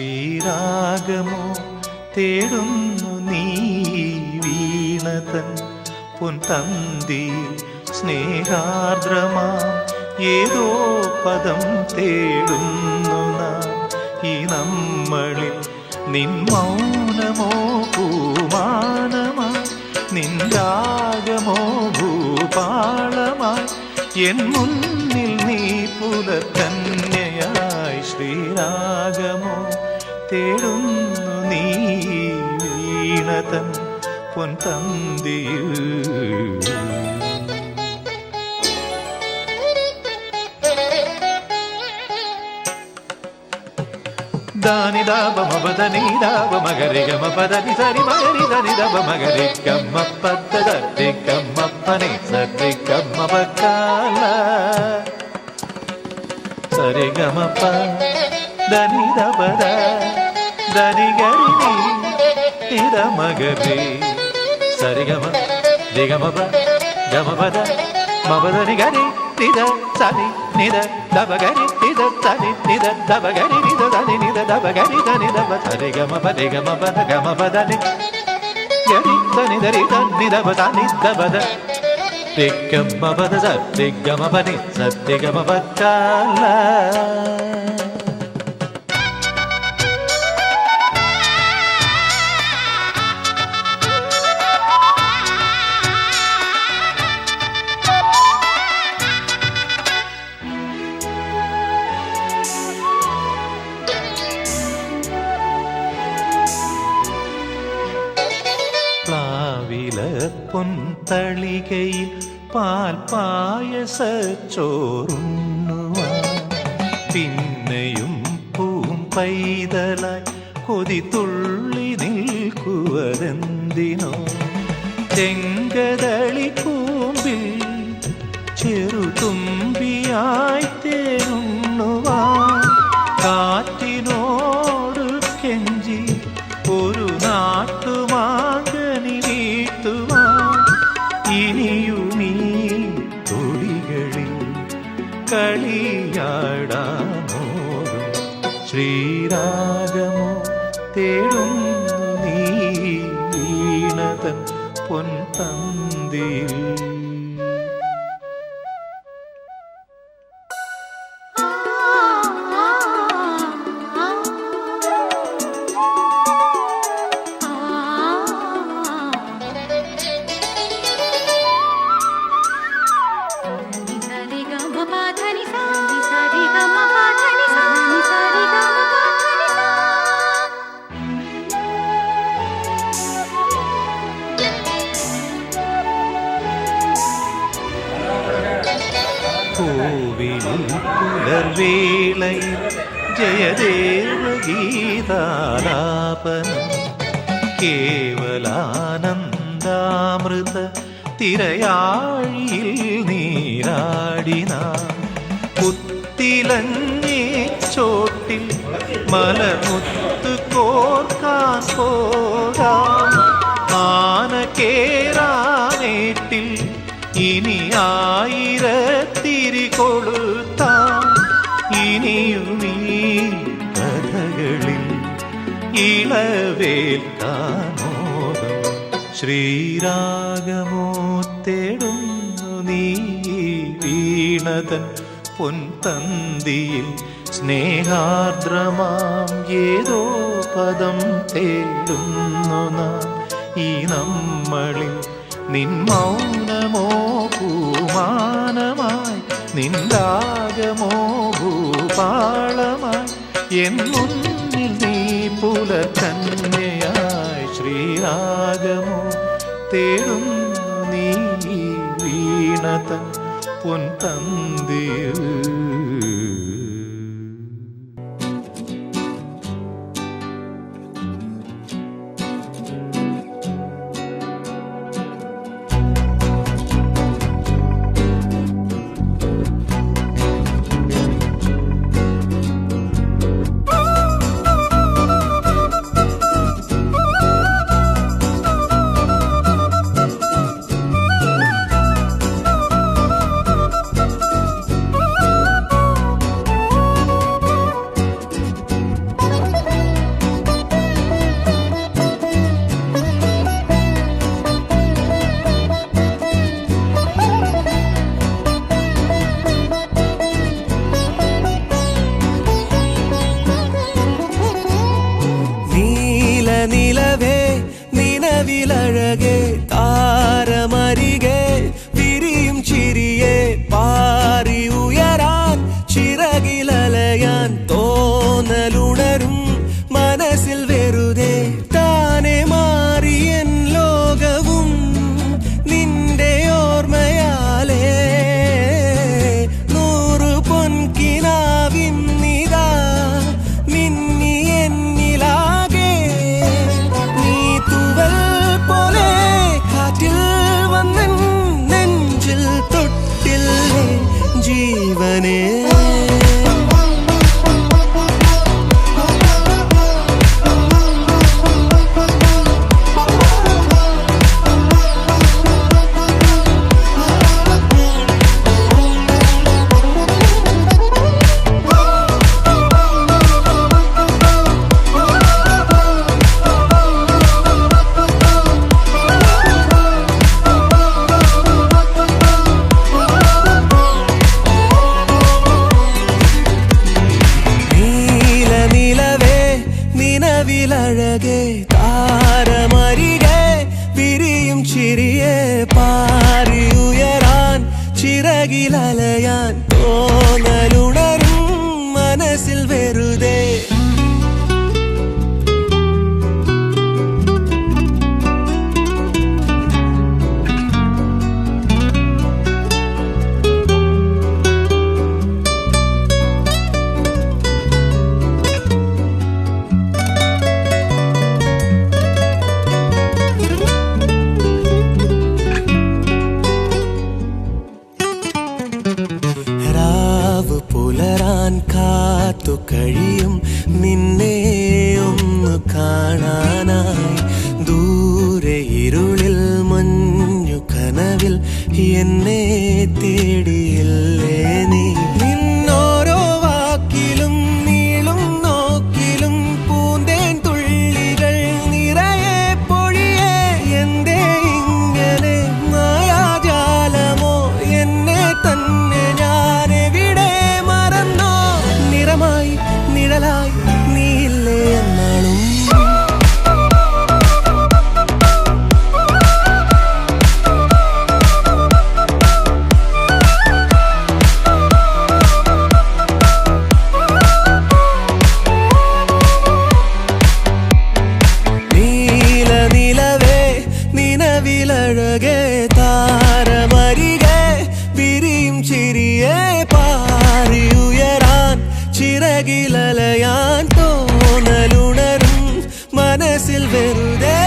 ശ്രീരാഗമോ തേടുന്നു നീ വീണതൻ പൊൻതന്തിയിൽ സ്നേഹാർദ്രമാം ഏതോ പദം തേടുന്നു നാം ഈ നമ്മളിൽ. നിൻ മൗനമോ പൂമാനമായി, നിൻ രാഗമോ ഭൂപാളമായി, എൻ മുന്നിൽ നീ പുലർക്കന്യയായി. ശ്രീരാഗമോ തേടുന്നു നീ വീണതൻ പൊൻതന്തിയിൽ. ದಾನಿ ದಾಬ ಮಬದನಿ ದಾಬ ಮಗರಿ ಗಮ ಪದನಿ ಸರಿ ಮಗರಿ ಧನಿ ದಬ ಮಗರಿ ಗಮ್ಮ ಪದ ಧರಿ ಗಮ್ಮ ಪನಿ ಸರಿ ಗಮ್ಮ ಬಕಾಲ ಸರಿ ಗಮ ಪ ಧನಿ ದಬದ ಧನಿ ಗರಿ ನಿದ ಮಗರಿ ಸರಿ ಗಮ ದಿ ಗಮ ಪ ಗಮ ಪದ ಮಬದನಿ ಗರಿ ನಿದ ಸರಿ ನಿದ ದಬಗರಿ ನಿದ ಸರಿ ನಿದ ದಬಗರಿ ನಿದ ಧನಿ ನಿದ ದಬಗರಿ ಧನಿ ದಬ ಸರಿ ಗಮ ಪದಿ ಗಮ ಪದ ಗಮ ಪದನಿ ಗರಿ ಧನಿ ಧರಿ ಧನಿ ದಬ ಧನಿ ದಬದ ತಿಗಮ ಪದ ಸರಿ ಗಮ ಪನಿ ಸರಿ ಗಮ ಪಕ್ಕಾಲ. പ്ലാവില പൊൻതളികയിൽ പാൽ പായസച്ചോറുണ്ണുവാൻ പിന്നെയും പൂം പൈതലായി കൊതി തുള്ളി നിൽക്കുവതെന്തിനോ. ചെങ്കതളി കൂമ്പിൽ ചെറുതുമ്പിയായി തേനുണ്ണുവാൻ കാറ്റിനോട് കെഞ്ചി ഒരു നാട്ടുമാകനി വീട്ടുവാൻ ഇനിയുമീ തൊടികളിൽ കളിയാടാമോരും. ശ്രീരാഗമോ തേടുന്നു നീ വീണതൻ പൊൻതന്തിയിൽ. കോവിലിൽ പുലർവേളയിൽ ജയദേവഗീതാലാപനം കേവലാനന്ദാമൃത തിരയാഴിയിൽ നീരാടിനാം. പുത്തിലഞ്ഞേ ചോട്ടിൽ മലമുത്ത് കോർക്കാൻ പോകാം. ആന കേറാനേട്ടിൽ ഇനി ആയിരത്തിരി കൊളുത്താം. ഇനിയുമീ കഥകളിൽ ഇളവേൽക്കാമോദം. ശ്രീരാഗമോ തേടുന്നു നീ വീണതൻ പൊൻതന്തിയിൽ സ്നേഹാർദ്രമാം ഏതോ പദം തേടുന്നു നാം ഈ നമ്മളിൽ. നിൻ മൗനമോ പൂമാനമായി, നിൻ രാഗമോ ഭൂപാളമായി, എൻ മുന്നിൽ നീ പുലർക്കന്യയായി. ശ്രീരാഗമോ തേടുന്നു നീ വീണതൻ പൊൻതന്തിയിൽ. നിലവേ നിലവിലഴകേ താരമരികെ വിരിയും ചിരിയെ പാറി ഉയരാൻ ചിറകിലലയാൻ തോന്നലുണരും മനസ്സിൽ വെറുതെ താനെ മാറിയൻ ലോകവും നിന്റെ ഓർമ്മയാലേ നൂറു പൊൻകിനാവിൻ നിതാ മിന്നി എന്നിലാകെ നീ തൂവൽ പോലെ കാറ്റിൽ വന്നൻ നെഞ്ചിൽ തൊട്ടില്ലേ ജീവനേ. നിലവിലഴകേ താരമരികെ വിരിയും ചിരിയെ പാറി ഉയരാൻ ചിറകിലലയാൻ തോന്നലുണരും മനസ്സിൽ വെറുതെ. പുലരാൻ കാത്തു കഴിയും നിന്നെ ഒന്ന് കാണാനായി ദൂരെ ഇരുളിൽ മഞ്ഞു കനവിൽ എന്നെ തേടിയില്ലേ നീ. നിന്നോരോ വാക്കിലും നീളും നോക്കിലും പൂന്തേൻ തുള്ളികൾ നിറയെ പൊഴിയെ എന്തേ ഇങ്ങനെ മായാജാലമോ എന്നെ തന്നെ ഞാനെവിടെ മറന്നോ നിറമായി നിഴലായി നീയില്ലേ എന്നാളും. നിലവേ നിലവിലഴകേ താരമരികെ വിരിയും ചിരിയെ പാറി ഉയരാൻ ചിറകിലലയാൻ തോന്നലുണരും മനസ്സിൽ വെറുതെ.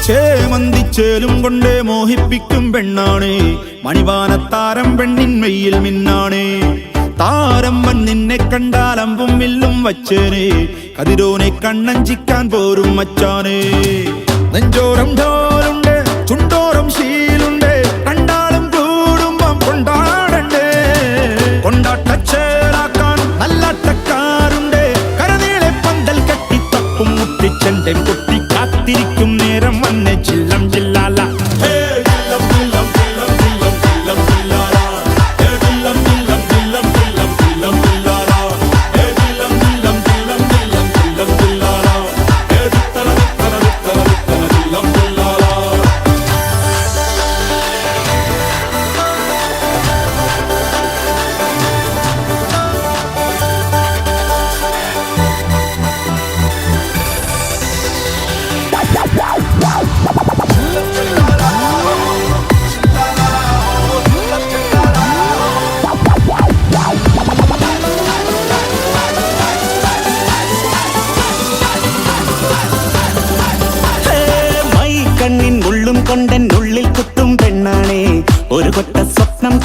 ചേമന്തിച്ചേലും കൊണ്ടേ മോഹിപ്പിക്കും പെണ്ണാണേ മണിവാനത്താരം പെണ്ണിൻ മെയ്യിൽ മിന്നാണേ. താരമ്മൻ നിന്നെ കണ്ടാലമ്പും വില്ലും വച്ചേനെ കതിരോനെ കണ്ണഞ്ചിക്കാൻ പോരും മച്ചാനേ. നെഞ്ചോരം ഢോലുണ്ട് ചുണ്ടോരം ശീലുണ്ട് കണ്ടാലും കൂടുമ്പം കൊണ്ടാടണ്ടേ. കൊണ്ടാട്ടച്ചേലാക്കാൻ നല്ലാട്ടക്കാരുണ്ട് കരനീളെ പന്തൽ കെട്ടി തപ്പും മുട്ടിച്ചെന്റെ കൊട്ടി കാത്തിരിക്കും നേരം വന്നെ ചില്ലം ചില്ലാല.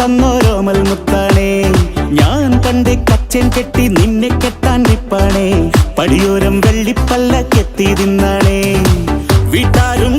തന്നോരോമൽ മുത്താണേ ഞാൻ പണ്ട് കച്ചൻ കെട്ടി നിന്നെ കെട്ടാൻ നിപ്പാണേ പടിയോരം വെള്ളിപ്പല്ലക്കെത്തി തിന്നാണേ വീട്ടാരും